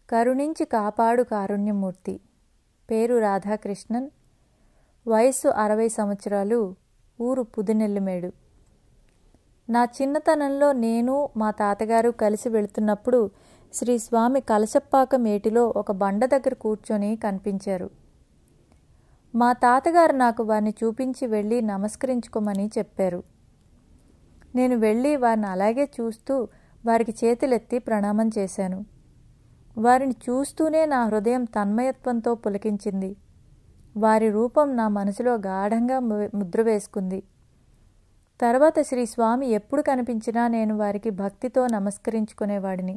కరుణించి కాపాడు కారుణ్యమూర్తి. పేరు రాధాకృష్ణన్. వయస్సు 60 సంవత్సరాలు. ఊరు పుదునెల్లిమేడు. నా చిన్నతనంలో నేను మా తాతగారు కలిసి వెళుతున్నప్పుడు శ్రీ స్వామి కలశప్పాకం ఏటిలో ఒక బండ దగ్గర కూర్చొని కనిపించారు. మా తాతగారు నాకు వారిని చూపించి వెళ్ళి నమస్కరించుకోమని చెప్పారు. నేను వెళ్ళి వారిని అలాగే చూస్తూ వారికి చేతులెత్తి ప్రణామం చేశాను. వారిని చూస్తూనే నా హృదయం తన్మయత్వంతో పులకించింది. వారి రూపం నా మనసులో గాఢంగా ముద్ర వేసుకుంది. తర్వాత శ్రీ స్వామి ఎప్పుడు కనిపించినా నేను వారికి భక్తితో నమస్కరించుకునేవాడిని.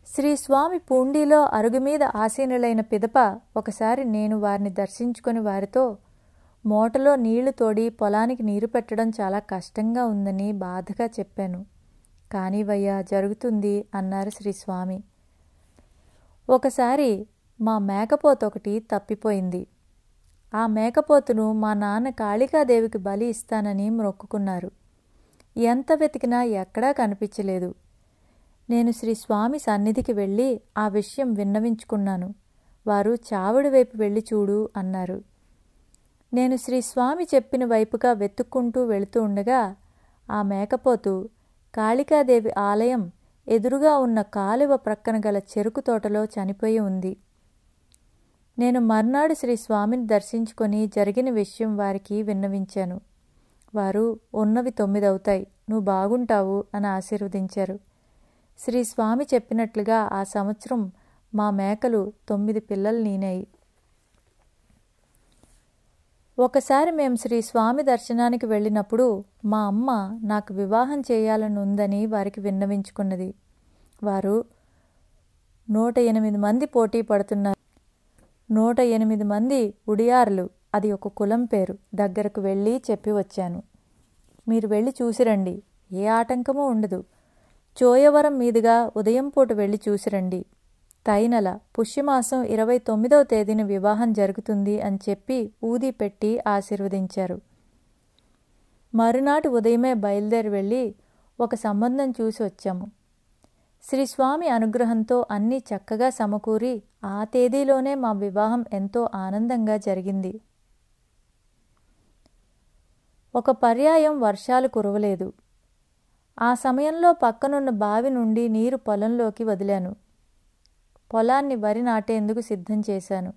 శ్రీ స్వామి పూండిలో అరుగు మీద ఆసీనులైన పిదప ఒకసారి నేను వారిని దర్శించుకుని వారితో, మోటలో నీళ్లు తోడి పొలానికి నీరు పెట్టడం చాలా కష్టంగా ఉందని బాధగా చెప్పాను. కానివయ్యా, జరుగుతుంది అన్నారు శ్రీ స్వామి. ఒకసారి మా మేకపోతు ఒకటి తప్పిపోయింది. ఆ మేకపోతును మా నాన్న కాళికాదేవికి బలి ఇస్తానని మొక్కుకున్నారు. ఎంత వెతికినా ఎక్కడా కనిపించలేదు. నేను శ్రీ స్వామి సన్నిధికి వెళ్ళి ఆ విషయం విన్నవించుకున్నాను. వారు చావుడి వైపు వెళ్ళి చూడు అన్నారు. నేను శ్రీ స్వామి చెప్పిన వైపుగా వెతుక్కుంటూ వెళుతూ ఉండగా ఆ మేకపోతు కాళికాదేవి ఆలయం ఎదురుగా ఉన్న కాలువ ప్రక్కన గల చెరుకు తోటలో చనిపోయి ఉంది. నేను మర్నాడు శ్రీ స్వామిని దర్శించుకొని జరిగిన విషయం వారికి విన్నవించాను. వారు, ఉన్నవి 9 అవుతాయి, నువ్వు బాగుంటావు అని ఆశీర్వదించారు. శ్రీ స్వామి చెప్పినట్లుగా ఆ సంవత్సరం మా మేకలు 9 పిల్లలు నీనాయి. ఒకసారి మేము శ్రీ స్వామి దర్శనానికి వెళ్ళినప్పుడు మా అమ్మ నాకు వివాహం చేయాలని ఉందని వారికి విన్నవించుకున్నది. వారు 108 మంది పోటీ పడుతున్నారు. 108 మంది ఉడియార్లు, అది ఒక కులం పేరు, దగ్గరకు వెళ్ళి చెప్పి వచ్చాను. మీరు వెళ్ళి చూసిరండి, ఏ ఆటంకమూ ఉండదు. చోయవరం మీదుగా ఉదయం పూట వెళ్ళి చూసిరండి. తైనల పుష్యమాసం 29వ తేదీన వివాహం జరుగుతుంది అని చెప్పి ఊది పెట్టి ఆశీర్వదించారు. మరునాటి ఉదయమే బయలుదేరి వెళ్ళి ఒక సంబంధం చూసి వచ్చాము. శ్రీ స్వామి అనుగ్రహంతో అన్నీ చక్కగా సమకూరి ఆ తేదీలోనే మా వివాహం ఎంతో ఆనందంగా జరిగింది. ఒక పర్యాయం వర్షాలు కురవలేదు. ఆ సమయంలో పక్కనున్న బావి నుండి నీరు పొలంలోకి వదిలాను. పొలాన్ని వరి నాటేందుకు సిద్ధం చేశాను.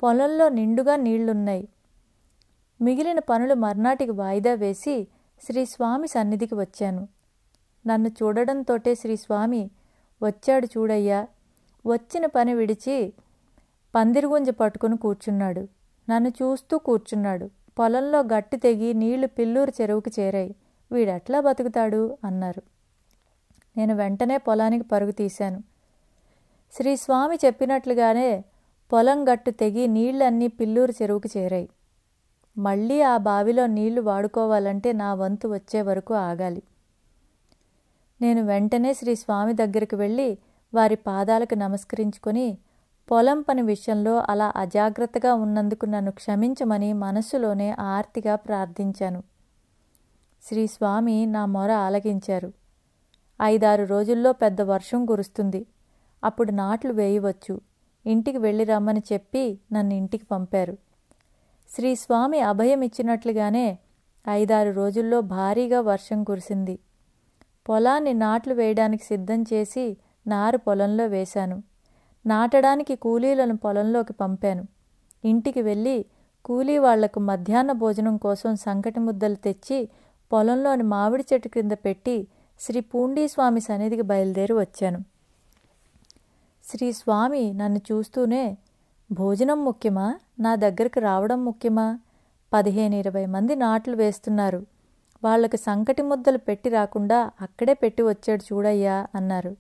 పొలంలో నిండుగా నీళ్లున్నాయి. మిగిలిన పనులు మర్నాటికి వాయిదా వేసి శ్రీ స్వామి సన్నిధికి వచ్చాను. నన్ను చూడడంతోటే శ్రీ స్వామి, వచ్చాడు చూడయ్యా, వచ్చిన పని విడిచి పందిరుగుంజ పట్టుకుని కూర్చున్నాడు. నన్ను చూస్తూ కూర్చున్నాడు. పొలంలో గట్టి తెగి నీళ్లు పిల్లూరు చెరువుకు చేరాయి, వీడెట్లా బతుకుతాడు అన్నారు. నేను వెంటనే పొలానికి పరుగు తీశాను. శ్రీ స్వామి చెప్పినట్లుగానే పొలం గట్టు తెగి నీళ్లన్నీ పిల్లూరు చెరువుకు చేరాయి. మళ్ళీ ఆ బావిలో నీళ్లు వాడుకోవాలంటే నా వంతు వచ్చే వరకు ఆగాలి. నేను వెంటనే శ్రీ స్వామి దగ్గరికి వెళ్ళి వారి పాదాలకు నమస్కరించుకొని పొలం పని విషయంలో అలా అజాగ్రత్తగా ఉన్నందుకు నన్ను క్షమించమని మనస్సులోనే ఆర్తిగా ప్రార్థించాను. శ్రీ స్వామి నా మొర ఆలకించారు. 5-6 రోజుల్లో పెద్ద వర్షం కురుస్తుంది, అప్పుడు నాట్లు వేయవచ్చు, ఇంటికి వెళ్ళి రమ్మని చెప్పి నన్ను ఇంటికి పంపారు. శ్రీ స్వామి అభయం ఇచ్చినట్లుగానే 5-6 రోజుల్లో భారీగా వర్షం కురిసింది. పొలాన్ని నాట్లు వేయడానికి సిద్ధం చేసి నారు పొలంలో వేశాను. నాటడానికి కూలీలను పొలంలోకి పంపాను. ఇంటికి వెళ్ళి కూలీ వాళ్లకు మధ్యాహ్న భోజనం కోసం సంకటి ముద్దలు తెచ్చి పొలంలోని మామిడి చెట్టు క్రింద పెట్టి శ్రీ పూండీస్వామి సన్నిధికి బయలుదేరి వచ్చాను. శ్రీ స్వామి నన్ను చూస్తూనే, భోజనం ముఖ్యమా, నా దగ్గరకు రావడం ముఖ్యమా? 15-20 మంది నాట్లు వేస్తున్నారు, వాళ్లకు సంకటి ముద్దలు పెట్టి రాకుండా అక్కడే పెట్టి వచ్చాడు చూడయ్యా అన్నారు.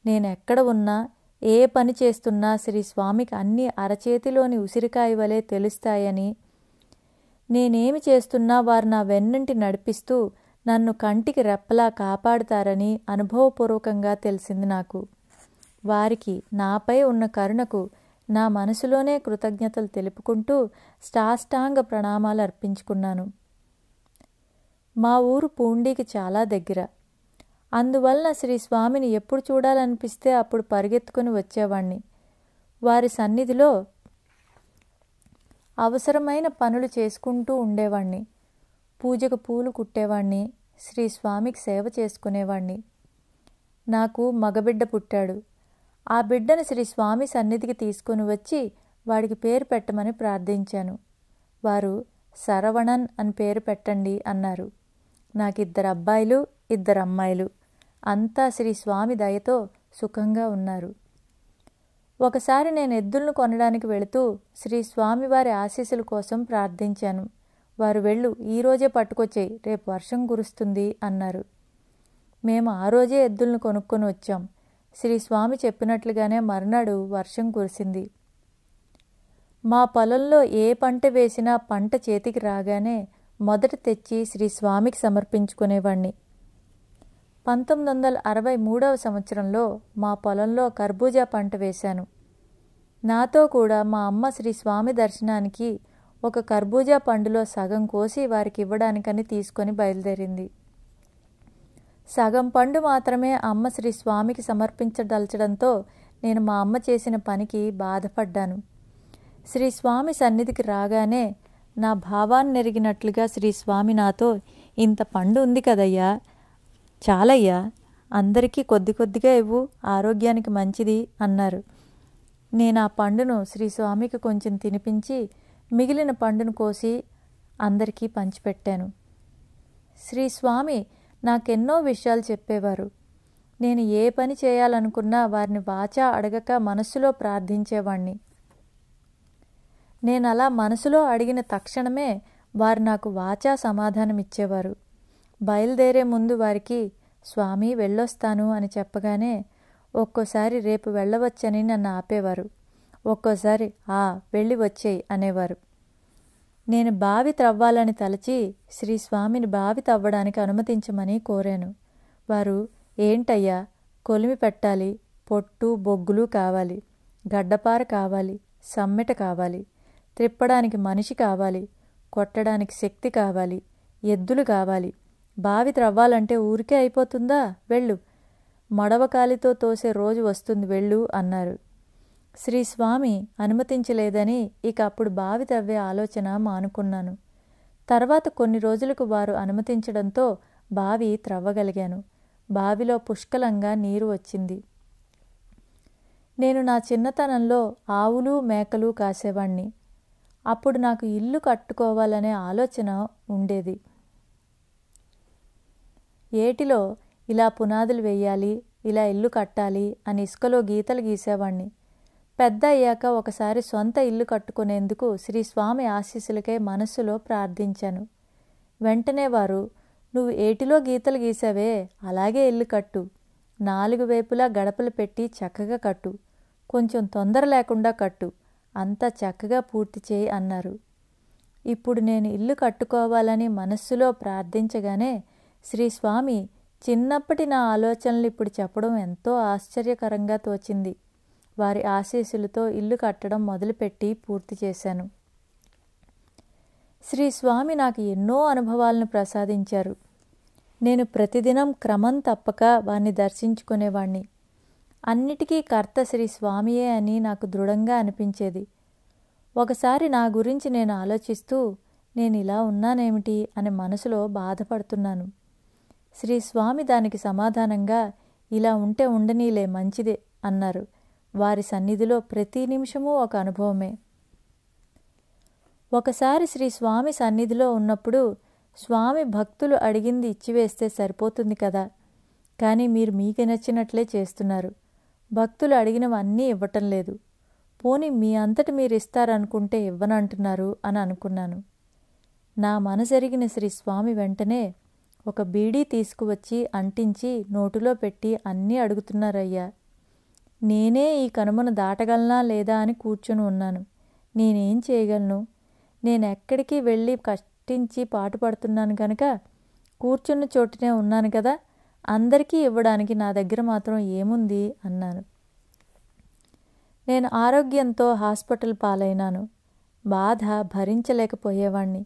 నేనెక్కడ ఉన్నా, ఏ పని చేస్తున్నా శ్రీ స్వామికి అన్నీ అరచేతిలోని ఉసిరికాయ వలె తెలుస్తాయని, నేనేమి చేస్తున్నా వారు నా వెన్నంటి నడిపిస్తూ నన్ను కంటికి రెప్పలా కాపాడుతారని అనుభవపూర్వకంగా తెలిసింది నాకు. వారికి నాపై ఉన్న కరుణకు నా మనసులోనే కృతజ్ఞతలు తెలుపుకుంటూ సాష్టాంగ ప్రణామాలు అర్పించుకున్నాను. మా ఊరు పూండికి చాలా దగ్గర. అందువలన శ్రీ స్వామిని ఎప్పుడు చూడాలనిపిస్తే అప్పుడు పరిగెత్తుకుని వచ్చేవాణ్ణి. వారి సన్నిధిలో అవసరమైన పనులు చేసుకుంటూ ఉండేవాణ్ణి. పూజకు పూలు కుట్టేవాణ్ణి, శ్రీ స్వామికి సేవ చేసుకునేవాణ్ణి. నాకు మగబిడ్డ పుట్టాడు. ఆ బిడ్డను శ్రీ స్వామి సన్నిధికి తీసుకుని వచ్చి వాడికి పేరు పెట్టమని ప్రార్థించాను. వారు శరవణన్ అని పేరు పెట్టండి అన్నారు. నాకు 2 అబ్బాయిలు 2 అమ్మాయిలు. అంతా శ్రీ స్వామి దయతో సుఖంగా ఉన్నారు. ఒకసారి నేను ఎద్దులను కొనడానికి వెళుతూ శ్రీ స్వామివారి ఆశీస్సుల కోసం ప్రార్థించాను. వారు వెళ్ళు, ఈరోజే పట్టుకొచ్చేయి, రేపు వర్షం కురుస్తుంది అన్నారు. మేము ఆ రోజే ఎద్దులను కొనుక్కొని వచ్చాం. శ్రీ స్వామి చెప్పినట్లుగానే మర్నాడు వర్షం కురిసింది. మా పొలంలో ఏ పంట వేసినా పంట చేతికి రాగానే మొదట తెచ్చి శ్రీ స్వామికి సమర్పించుకునేవాణ్ణి. 1963వ సంవత్సరంలో మా పొలంలో కర్బూజా పంట వేశాను. నాతో కూడా మా అమ్మ శ్రీ స్వామి దర్శనానికి ఒక కర్బూజా పండులో సగం కోసి వారికి ఇవ్వడానికని తీసుకొని బయలుదేరింది. సగం పండు మాత్రమే అమ్మ శ్రీ స్వామికి సమర్పించదలచడంతో నేను మా అమ్మ చేసిన పనికి బాధపడ్డాను. శ్రీ స్వామి సన్నిధికి రాగానే నా భావాన్నెరిగినట్లుగా శ్రీ స్వామి నాతో, ఇంత పండు ఉంది కదయ్యా, చాలయ్యా, అందరికీ కొద్ది కొద్దిగా ఇవ్వు, ఆరోగ్యానికి మంచిది అన్నారు. నేను ఆ పండును శ్రీ స్వామికి కొంచెం తినిపించి మిగిలిన పండును కోసి అందరికీ పంచిపెట్టాను. శ్రీ స్వామి నాకెన్నో విషయాలు చెప్పేవారు. నేను ఏ పని చేయాలనుకున్నా వారిని వాచా అడగక మనస్సులో ప్రార్థించేవాణ్ణి. నేను అలా మనసులో అడిగిన తక్షణమే వారు నాకు వాచా సమాధానమిచ్చేవారు. బయలుదేరే ముందు వారికి స్వామి వెళ్ళొస్తాను అని చెప్పగానే ఒక్కోసారి రేపు వెళ్ళవచ్చని నన్ను ఆపేవారు. ఒక్కోసారి వెళ్ళి వచ్చేయి అనేవారు. నేను బావి త్రవ్వాలని తలచి శ్రీ స్వామిని బావి తవ్వడానికి అనుమతించమని కోరాను. వారు, ఏంటయ్యా, కొలిమి పెట్టాలి, పొట్టు బొగ్గులు కావాలి, గడ్డపార కావాలి, సమ్మెట కావాలి, త్రిప్పడానికి మనిషి కావాలి, కొట్టడానికి శక్తి కావాలి, ఎద్దులు కావాలి, బావి త్రవ్వాలంటే ఊరికే అయిపోతుందా, వెళ్ళు, మడవకాలితో తోసే రోజు వస్తుంది, వెళ్ళు అన్నారు. శ్రీ స్వామి అనుమతించలేదని ఇక అప్పుడు బావి తవ్వే ఆలోచన మానుకున్నాను. తర్వాత కొన్ని రోజులకు వారు అనుమతించడంతో బావి త్రవ్వగలిగాను. బావిలో పుష్కలంగా నీరు వచ్చింది. నేను నా చిన్నతనంలో ఆవులు మేకలు కాసేవాణ్ణి. అప్పుడు నాకు ఇల్లు కట్టుకోవాలనే ఆలోచన ఉండేది. ఏటిలో ఇలా పునాదులు వేయాలి, ఇలా ఇల్లు కట్టాలి అని ఇసుకలో గీతలు గీసేవాణ్ణి. పెద్ద అయ్యాక ఒకసారి సొంత ఇల్లు కట్టుకునేందుకు శ్రీ స్వామి ఆశీస్సులకై మనస్సులో ప్రార్థించాను. వెంటనే వారు, నువ్వు ఏటిలో గీతలు గీసావే అలాగే ఇల్లు కట్టు, 4 వైపులా గడపలు పెట్టి చక్కగా కట్టు, కొంచెం తొందర లేకుండా కట్టు, అంతా చక్కగా పూర్తి చేయి అన్నారు. ఇప్పుడు నేను ఇల్లు కట్టుకోవాలని మనస్సులో ప్రార్థించగానే శ్రీ స్వామి చిన్నప్పటి నా ఆలోచనలు ఇప్పుడు చెప్పడం ఎంతో ఆశ్చర్యకరంగా తోచింది. వారి ఆశీస్సులతో ఇల్లు కట్టడం మొదలుపెట్టి పూర్తి చేశాను. శ్రీ స్వామి నాకు ఎన్నో అనుభవాలను ప్రసాదించారు. నేను ప్రతిదినం క్రమం తప్పక వారిని దర్శించుకునేవాణ్ణి. అన్నిటికీ కర్త శ్రీ స్వామియే అని నాకు దృఢంగా అనిపించేది. ఒకసారి నా గురించి నేను ఆలోచిస్తూ, నేను ఇలా ఉన్నానేమిటి అని మనసులో బాధపడుతున్నాను. శ్రీ స్వామి దానికి సమాధానంగా, ఇలా ఉంటే ఉండనీలే, మంచిదే అన్నారు. వారి సన్నిధిలో ప్రతి నిమిషమూ ఒక అనుభవమే. ఒకసారి శ్రీ స్వామి సన్నిధిలో ఉన్నప్పుడు, స్వామి భక్తులు అడిగింది ఇచ్చివేస్తే సరిపోతుంది కదా, కానీ మీరు మీకు నచ్చినట్లే చేస్తున్నారు, భక్తులు అడిగినవన్నీ ఇవ్వటం లేదు, పోనీ మీ అంతటి మీరు ఇస్తారనుకుంటే ఇవ్వనంటున్నారు అని అనుకున్నాను. నా మనసెరిగిన శ్రీ స్వామి వెంటనే ఒక బీడీ తీసుకువచ్చి అంటించి నోటిలో పెట్టి అన్నీ అడుగుతున్నారయ్యా. నేనే ఈ కనుమను దాటగలనా లేదా అని కూర్చొని ఉన్నాను. నేనేం చేయగలను? నేనెక్కడికి వెళ్ళి కష్టించి పాటుపడుతున్నాను కనుక కూర్చున్న చోటునే ఉన్నాను కదా, అందరికీ ఇవ్వడానికి నా దగ్గర మాత్రం ఏముంది అన్నాను. నేను ఆరోగ్యంతో హాస్పిటల్ పాలైనాను. బాధ భరించలేకపోయేవాణ్ణి.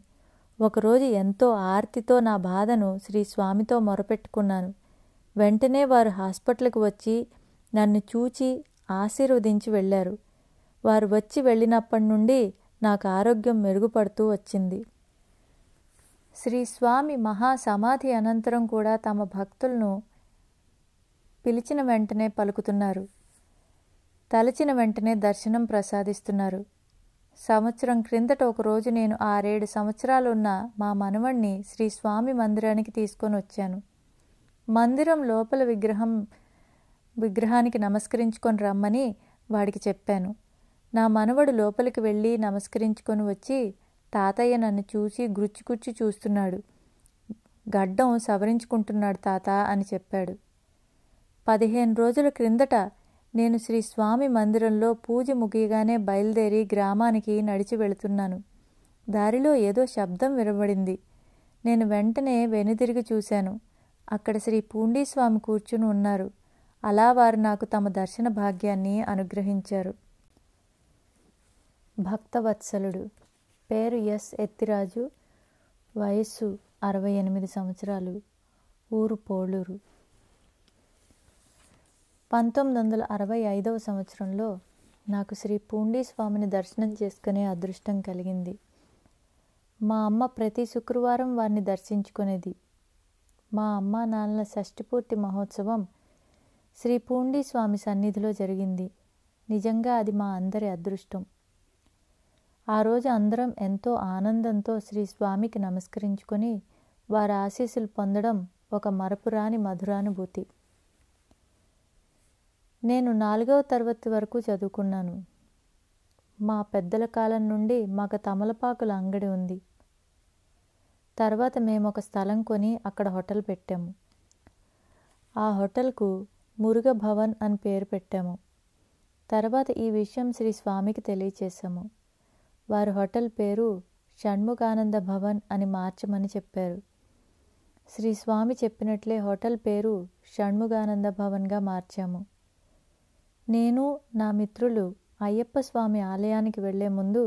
ఒకరోజు ఎంతో ఆర్తితో నా బాధను శ్రీ స్వామితో మొరపెట్టుకున్నాను. వెంటనే వారు హాస్పిటల్కి వచ్చి నన్ను చూచి ఆశీర్వదించి వెళ్ళారు. వారు వచ్చి వెళ్ళినప్పటి నుండి నాకు ఆరోగ్యం మెరుగుపడుతూ వచ్చింది. శ్రీ స్వామి మహాసమాధి అనంతరం కూడా తమ భక్తులను పిలిచిన వెంటనే పలుకుతున్నారు. తలచిన వెంటనే దర్శనం ప్రసాదిస్తున్నారు. సంవత్సరం క్రిందట ఒకరోజు నేను 6-7 సంవత్సరాలున్న మా మనవణ్ణి శ్రీ స్వామి మందిరానికి తీసుకొని వచ్చాను. మందిరం లోపల విగ్రహానికి నమస్కరించుకొని రమ్మని వాడికి చెప్పాను. నా మనవడు లోపలికి వెళ్ళి నమస్కరించుకొని వచ్చి, తాతయ్య నన్ను చూసి గుచ్చి చూస్తున్నాడు. గడ్డం సవరించుకుంటున్నాడు తాత అని చెప్పాడు. 15 రోజుల క్రిందట నేను శ్రీ స్వామి మందిరంలో పూజ ముగియగానే బయలుదేరి గ్రామానికి నడిచి వెళుతున్నాను. దారిలో ఏదో శబ్దం వినబడింది. నేను వెంటనే వెనుదిరిగి చూశాను. అక్కడ శ్రీ పూండీస్వామి కూర్చుని ఉన్నారు. అలా వారు నాకు తమ దర్శన భాగ్యాన్ని అనుగ్రహించారు. భక్తవత్సలుడు. పేరు ఎస్ ఎత్తిరాజు. వయస్సు 68 సంవత్సరాలు. ఊరు పోళూరు. 1965వ సంవత్సరంలో నాకు శ్రీ పూండీస్వామిని దర్శనం చేసుకునే అదృష్టం కలిగింది. మా అమ్మ ప్రతి శుక్రవారం వారిని దర్శించుకునేది. మా అమ్మ నాన్నల షష్ఠిపూర్తి మహోత్సవం శ్రీ పూండీస్వామి సన్నిధిలో జరిగింది. నిజంగా అది మా అందరి అదృష్టం. ఆ రోజు అందరం ఎంతో ఆనందంతో శ్రీ స్వామికి నమస్కరించుకొని వారి ఆశీస్సులు పొందడం ఒక మరపురాని మధురానుభూతి. నేను 4వ తరగతి వరకు చదువుకున్నాను. మా పెద్దల కాలం నుండి మాకు తమలపాకుల అంగడి ఉంది. తర్వాత మేము ఒక స్థలం కొని అక్కడ హోటల్ పెట్టాము. ఆ హోటల్కు మురుగ భవన్ అని పేరు పెట్టాము. తర్వాత ఈ విషయం శ్రీ స్వామికి తెలియచేశాము. వారి హోటల్ పేరు షణ్ముగానంద భవన్ అని మార్చమని చెప్పారు. శ్రీ స్వామి చెప్పినట్లే హోటల్ పేరు షణ్ముగానంద భవన్గా మార్చాము. నేను నా మిత్రులు అయ్యప్ప స్వామి ఆలయానికి వెళ్లే ముందు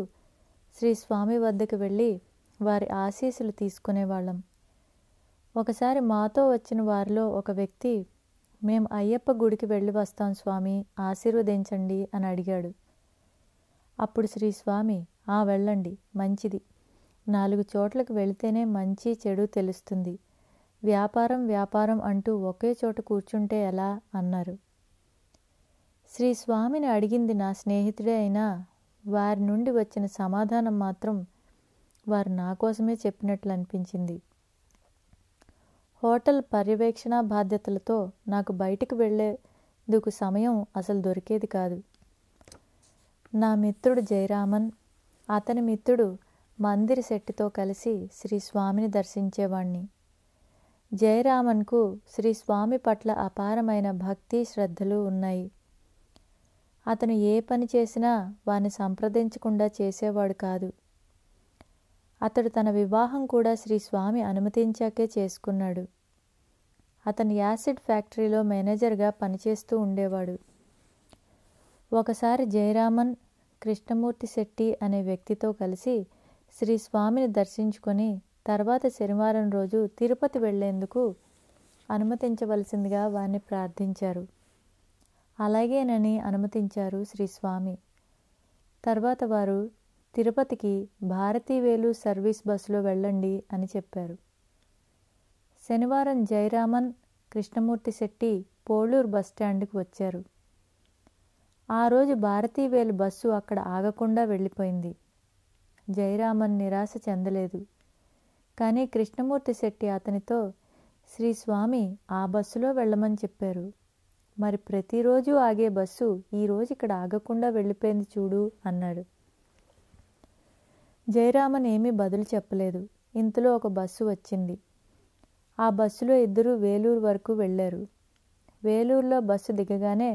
శ్రీ స్వామి వద్దకు వెళ్ళి వారి ఆశీస్సులు తీసుకునేవాళ్ళం. ఒకసారి మాతో వచ్చిన వారిలో ఒక వ్యక్తి, మేము అయ్యప్ప గుడికి వెళ్ళి వస్తాం స్వామి, ఆశీర్వదించండి అని అడిగాడు. అప్పుడు శ్రీ స్వామి, వెళ్ళండి, మంచిది. 4 చోట్లకు వెళితేనే మంచి చెడు తెలుస్తుంది. వ్యాపారం అంటూ ఒకే చోట కూర్చుంటే ఎలా అన్నారు. శ్రీ స్వామిని అడిగింది నా స్నేహితుడే అయినా వారి నుండి వచ్చిన సమాధానం మాత్రం వారు నా కోసమే చెప్పినట్లు అనిపించింది. హోటల్ పర్యవేక్షణ బాధ్యతలతో నాకు బయటికి వెళ్ళేందుకు సమయం అసలు దొరికేది కాదు. నా మిత్రుడు జయరామన్, అతని మిత్రుడు మందిర్ శెట్టితో కలిసి శ్రీ స్వామిని దర్శించేవాణ్ణి. జయరామన్కు శ్రీ స్వామి పట్ల అపారమైన భక్తి శ్రద్ధలు ఉన్నాయి. అతను ఏ పని చేసినా వారిని సంప్రదించకుండా చేసేవాడు కాదు. అతడు తన వివాహం కూడా శ్రీ స్వామి అనుమతించాకే చేసుకున్నాడు. అతను యాసిడ్ ఫ్యాక్టరీలో మేనేజర్గా పనిచేస్తూ ఉండేవాడు. ఒకసారి జయరామన్ కృష్ణమూర్తి శెట్టి అనే వ్యక్తితో కలిసి శ్రీ స్వామిని దర్శించుకొని తర్వాత శనివారం రోజు తిరుపతి వెళ్లేందుకు అనుమతించవలసిందిగా వారిని ప్రార్థించారు. అలాగేనని అనుమతించారు శ్రీ స్వామి. తర్వాత వారు తిరుపతికి భారతీవేలు సర్వీస్ బస్సులో వెళ్ళండి అని చెప్పారు. శనివారం జయరామన్, కృష్ణమూర్తి శెట్టి పోళూరు బస్టాండ్కి వచ్చారు. ఆ రోజు భారతీవేలు బస్సు అక్కడ ఆగకుండా వెళ్ళిపోయింది. జయరామన్ నిరాశ చెందలేదు. కానీ కృష్ణమూర్తి శెట్టి అతనితో, శ్రీ స్వామి ఆ బస్సులో వెళ్ళమని చెప్పారు. మరి ప్రతిరోజు ఆగే బస్సు ఈరోజు ఇక్కడ ఆగకుండా వెళ్ళిపోయింది చూడు అన్నాడు. జయరామన్ ఏమీ బదులు చెప్పలేదు. ఇంతలో ఒక బస్సు వచ్చింది. ఆ బస్సులో ఇద్దరు వేలూరు వరకు వెళ్ళారు. వేలూరులో బస్సు దిగగానే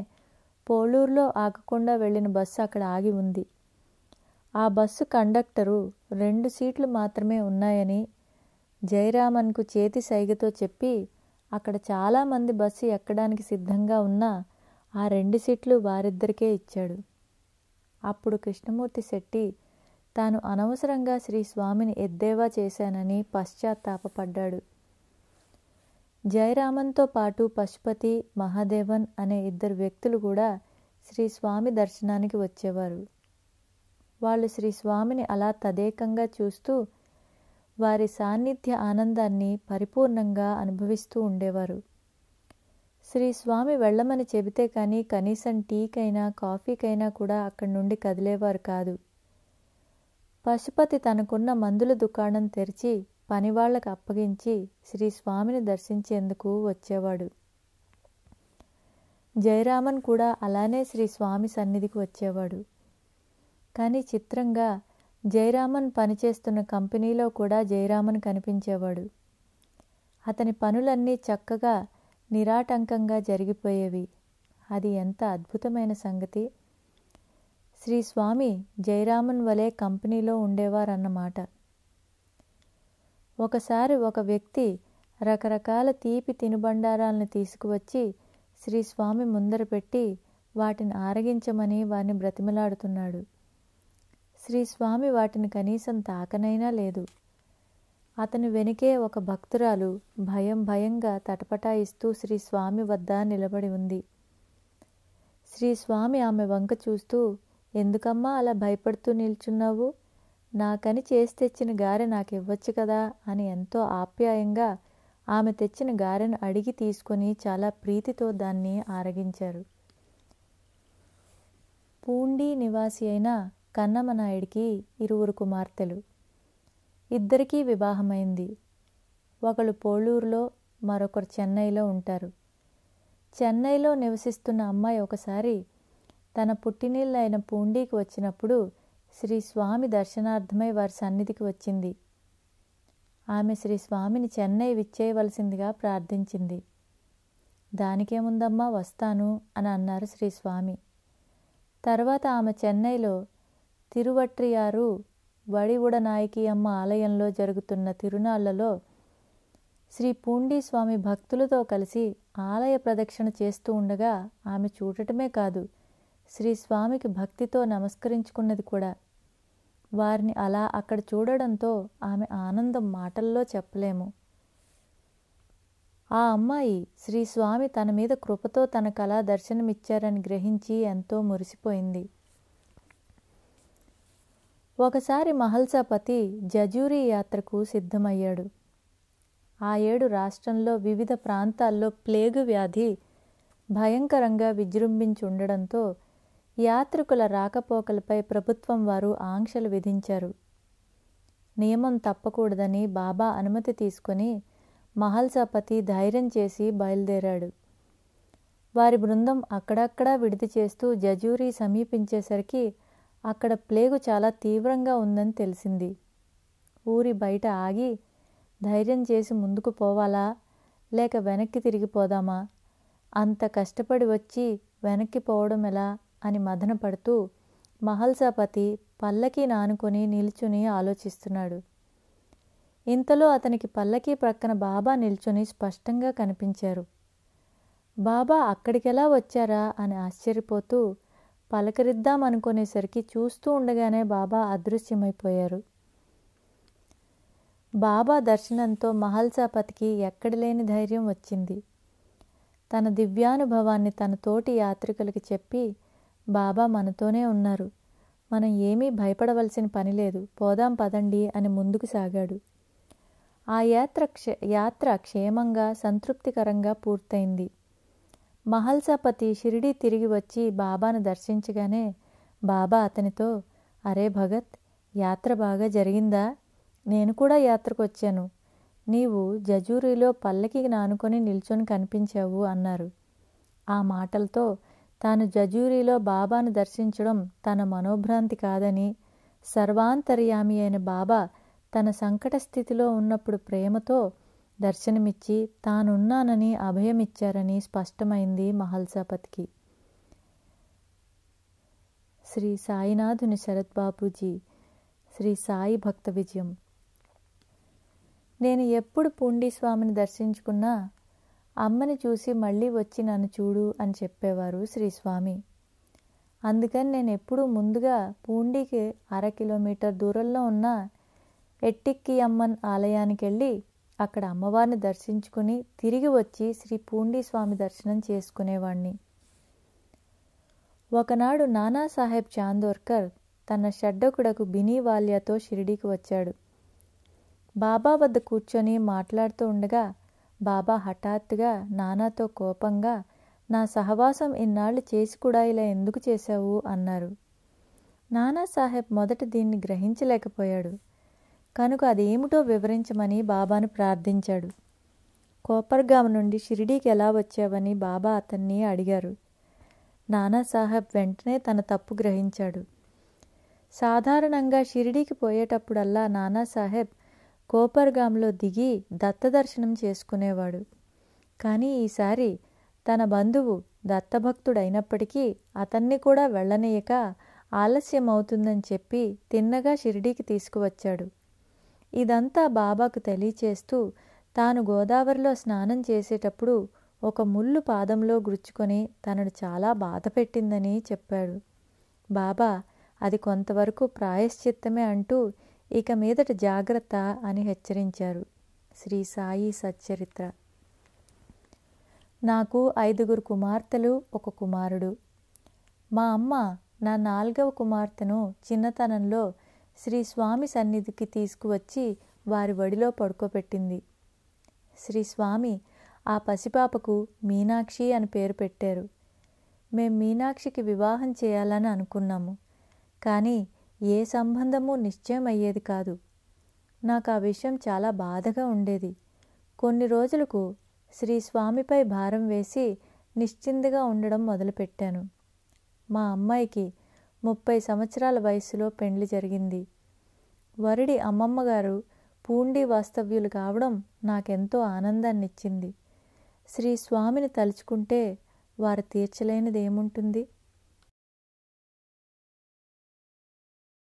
పోళూరులో ఆగకుండా వెళ్ళిన బస్సు అక్కడ ఆగి ఉంది. ఆ బస్సు కండక్టరు 2 సీట్లు మాత్రమే ఉన్నాయని జయరామన్కు చేతి సైగతో చెప్పి అక్కడ చాలామంది బస్సు ఎక్కడానికి సిద్ధంగా ఉన్నా ఆ 2 సీట్లు వారిద్దరికే ఇచ్చాడు. అప్పుడు కృష్ణమూర్తి శెట్టి తాను అనవసరంగా శ్రీ స్వామిని ఎద్దేవా చేశానని పశ్చాత్తాపపడ్డాడు. జయరామన్తో పాటు పశుపతి, మహాదేవన్ అనే 2 వ్యక్తులు కూడా శ్రీ స్వామి దర్శనానికి వచ్చేవారు. వాళ్ళు శ్రీ స్వామిని అలా తదేకంగా చూస్తూ వారి సాన్నిధ్య ఆనందాన్ని పరిపూర్ణంగా అనుభవిస్తూ ఉండేవారు. శ్రీ స్వామి వెళ్ళమని చెబితే కానీ కనీసం టీకైనా కాఫీకైనా కూడా అక్కడి నుండి కదిలేవారు కాదు. పశుపతి తనకున్న మందుల దుకాణం తెరిచి పనివాళ్లకు అప్పగించి శ్రీ స్వామిని దర్శించేందుకు వచ్చేవాడు. జయరామన్ కూడా అలానే శ్రీ స్వామి సన్నిధికి వచ్చేవాడు. కానీ చిత్రంగా జయరామన్ పనిచేస్తున్న కంపెనీలో కూడా జయరామన్ కనిపించేవాడు. అతని పనులన్నీ చక్కగా నిరాటంకంగా జరిగిపోయేవి. అది ఎంత అద్భుతమైన సంగతి! శ్రీ స్వామి జయరామన్ వలె కంపెనీలో ఉండేవారన్నమాట. ఒకసారి ఒక వ్యక్తి రకరకాల తీపి తినుబండారాలను తీసుకువచ్చి శ్రీ స్వామి ముందర పెట్టి వాటిని ఆరగించమని వారిని బ్రతిమలాడుతున్నాడు. శ్రీ స్వామి వాటిని కనీసం తాకనైనా లేదు. అతని వెనుకే ఒక భక్తురాలు భయంగా తటపటాయిస్తూ శ్రీ స్వామి వద్ద నిలబడి ఉంది. శ్రీ స్వామి ఆమె వంక చూస్తూ, ఎందుకమ్మా అలా భయపడుతూ నిల్చున్నావు? నాకని చేసి తెచ్చిన గారె నాకు ఇవ్వచ్చు కదా అని ఎంతో ఆప్యాయంగా ఆమె తెచ్చిన గారెను అడిగి తీసుకొని చాలా ప్రీతితో దాన్ని ఆరగించారు. పూండి నివాసి అయిన కన్నమనాయుడికి 2 కుమార్తెలు. 2 వివాహమైంది. ఒకరు పోళూరులో, మరొకరు చెన్నైలో ఉంటారు. చెన్నైలో నివసిస్తున్న అమ్మాయి ఒకసారి తన పుట్టినిల్లైన పూండికి వచ్చినప్పుడు శ్రీ స్వామి దర్శనార్థమై వారి సన్నిధికి వచ్చింది. ఆమె శ్రీ స్వామిని చెన్నై విచ్చేయవలసిందిగా ప్రార్థించింది. దానికేముందమ్మా, వస్తాను అని అన్నారు శ్రీ స్వామి. తర్వాత ఆమె చెన్నైలో తిరువట్రియారు వడివుడనాయకి అమ్మ ఆలయంలో జరుగుతున్న తిరునాళ్లలో శ్రీ పూండి స్వామి భక్తులతో కలిసి ఆలయ ప్రదక్షిణ చేస్తూ ఉండగా ఆమె చూడటమే కాదు, శ్రీ స్వామికి భక్తితో నమస్కరించుకున్నది కూడా. వారిని అలా అక్కడ చూడడంతో ఆమె ఆనందం మాటల్లో చెప్పలేము. ఆ అమ్మాయి శ్రీ స్వామి తన మీద కృపతో తనకలా దర్శనమిచ్చారని గ్రహించి ఎంతో మురిసిపోయింది. ఒకసారి మహల్సాపతి జజూరీ యాత్రకు సిద్ధమయ్యాడు. ఆ ఏడు రాష్ట్రంలో వివిధ ప్రాంతాల్లో ప్లేగు వ్యాధి భయంకరంగా విజృంభించి ఉండడంతో యాత్రికుల రాకపోకలపై ప్రభుత్వం వారు ఆంక్షలు విధించారు. నియమం తప్పకూడదని బాబా అనుమతి తీసుకొని మహల్సాపతి ధైర్యం చేసి బయలుదేరాడు. వారి బృందం అక్కడక్కడా విడిది చేస్తూ జజూరీ సమీపించేసరికి అక్కడ ప్లేగు చాలా తీవ్రంగా ఉందని తెలిసింది. ఊరి బయట ఆగి ధైర్యం చేసి ముందుకు పోవాలా లేక వెనక్కి తిరిగిపోదామా, అంత కష్టపడి వచ్చి వెనక్కి పోవడం ఎలా అని మదన పడుతూ మహల్సాపతి పల్లకీ నానుకొని నిల్చుని ఆలోచిస్తున్నాడు. ఇంతలో అతనికి పల్లకీ ప్రక్కన బాబా నిల్చుని స్పష్టంగా కనిపించారు. బాబా అక్కడికెలా వచ్చారా అని ఆశ్చర్యపోతూ పలకరిద్దామనుకునేసరికి చూస్తూ ఉండగానే బాబా అదృశ్యమైపోయారు. బాబా దర్శనంతో మహల్సాపతికి ఎక్కడలేని ధైర్యం వచ్చింది. తన దివ్యానుభవాన్ని తన తోటి యాత్రికులకి చెప్పి, బాబా మనతోనే ఉన్నారు, మనం ఏమీ భయపడవలసిన పని లేదు, పోదాం పదండి అని ముందుకు సాగాడు. ఆ యాత్ర క్షేమంగా సంతృప్తికరంగా పూర్తయింది. మహల్సాపతి షిరిడీ తిరిగి వచ్చి బాబాను దర్శించగానే బాబా అతనితో, అరే భగత్, యాత్ర బాగా జరిగిందా? నేను కూడా యాత్రకు వచ్చాను. నీవు జజూరీలో పల్లకికి నానుకొని నిల్చొని కనిపించావు అన్నారు. ఆ మాటలతో తాను జజూరీలో బాబాను దర్శించడం తన మనోభ్రాంతి కాదని, సర్వాంతర్యామి అయిన బాబా తన సంకట స్థితిలో ఉన్నప్పుడు ప్రేమతో దర్శనమిచ్చి తానున్నానని అభయమిచ్చారని స్పష్టమైంది మహల్సాపతికి. శ్రీ సాయినాథుని శరత్ బాబూజీ, శ్రీ సాయి భక్త విజయం. నేను ఎప్పుడు పూండి స్వామిని దర్శించుకున్నా అమ్మని చూసి మళ్ళీ వచ్చి నన్ను చూడు అని చెప్పేవారు శ్రీ స్వామి. అందుకని నేను ఎప్పుడూ ముందుగా పూండికి 1/2 కిలోమీటర్ దూరంలో ఉన్న ఎట్టిక్కి అమ్మన్ ఆలయానికి వెళ్ళి అక్కడ అమ్మవారిని దర్శించుకుని తిరిగి వచ్చి శ్రీ పూండి స్వామి దర్శనం చేసుకునేవాణ్ణి. ఒకనాడు నానాసాహెబ్ చాందోర్కర్ తన షడ్డకుడకు బినీవాల్యాతో షిరిడీకి వచ్చాడు. బాబా వద్ద కూర్చొని మాట్లాడుతూ ఉండగా బాబా హఠాత్తుగా నానాతో కోపంగా, నా సహవాసం ఇన్నాళ్ళు చేసి కూడా ఇలా ఎందుకు చేశావు అన్నారు. నానాసాహెబ్ మొదట దీన్ని గ్రహించలేకపోయాడు. కనుక అదేమిటో వివరించమని బాబాను ప్రార్థించాడు. కోపర్గాం నుండి షిరిడీకి ఎలా వచ్చావని బాబా అతన్ని అడిగారు. నానాసాహెబ్ వెంటనే తన తప్పు గ్రహించాడు. సాధారణంగా షిరిడీకి పోయేటప్పుడల్లా నానాసాహెబ్ కోపర్గాంలో దిగి దత్తదర్శనం చేసుకునేవాడు. కానీ ఈసారి తన బంధువు దత్తభక్తుడైనప్పటికీ అతన్ని కూడా వెళ్ళనీయక ఆలస్యం అవుతుందని చెప్పి తిన్నగా షిరిడీకి తీసుకువచ్చాడు. ఇదంతా బాబాకు తెలియచేస్తూ తాను గోదావరిలో స్నానం చేసేటప్పుడు ఒక ముళ్ళు పాదంలో గుచ్చుకొని తనను చాలా బాధ పెట్టిందని చెప్పాడు. బాబా అది కొంతవరకు ప్రాయశ్చిత్తమే అంటూ ఇక మీదట జాగ్రత్త అని హెచ్చరించారు. శ్రీ సాయి సచ్చరిత్ర. నాకు 5 కుమార్తెలు, 1 కుమారుడు. మా అమ్మ నా 4వ కుమార్తెను చిన్నతనంలో శ్రీ స్వామి సన్నిధికి తీసుకువచ్చి వారి వడిలో పడుకోబెట్టింది. శ్రీ స్వామి ఆ పసిపాపకు మీనాక్షి అని పేరు పెట్టారు. మేం మీనాక్షికి వివాహం చేయాలని అనుకున్నాము. కానీ ఏ సంబంధము నిశ్చయం అయ్యేది కాదు. నాకు ఆ విషయం చాలా బాధగా ఉండేది. కొన్ని రోజులకు శ్రీ స్వామిపై భారం వేసి నిశ్చింతగా ఉండడం మొదలుపెట్టాను. మా అమ్మాయికి 30 సంవత్సరాల వయసులో పెండ్లి జరిగింది. వరుడి అమ్మమ్మగారు పూండి వాస్తవ్యులు కావడం నాకెంతో ఆనందాన్నిచ్చింది. శ్రీ స్వామిని తలుచుకుంటే వారు తీర్చలేనిదేముంటుంది?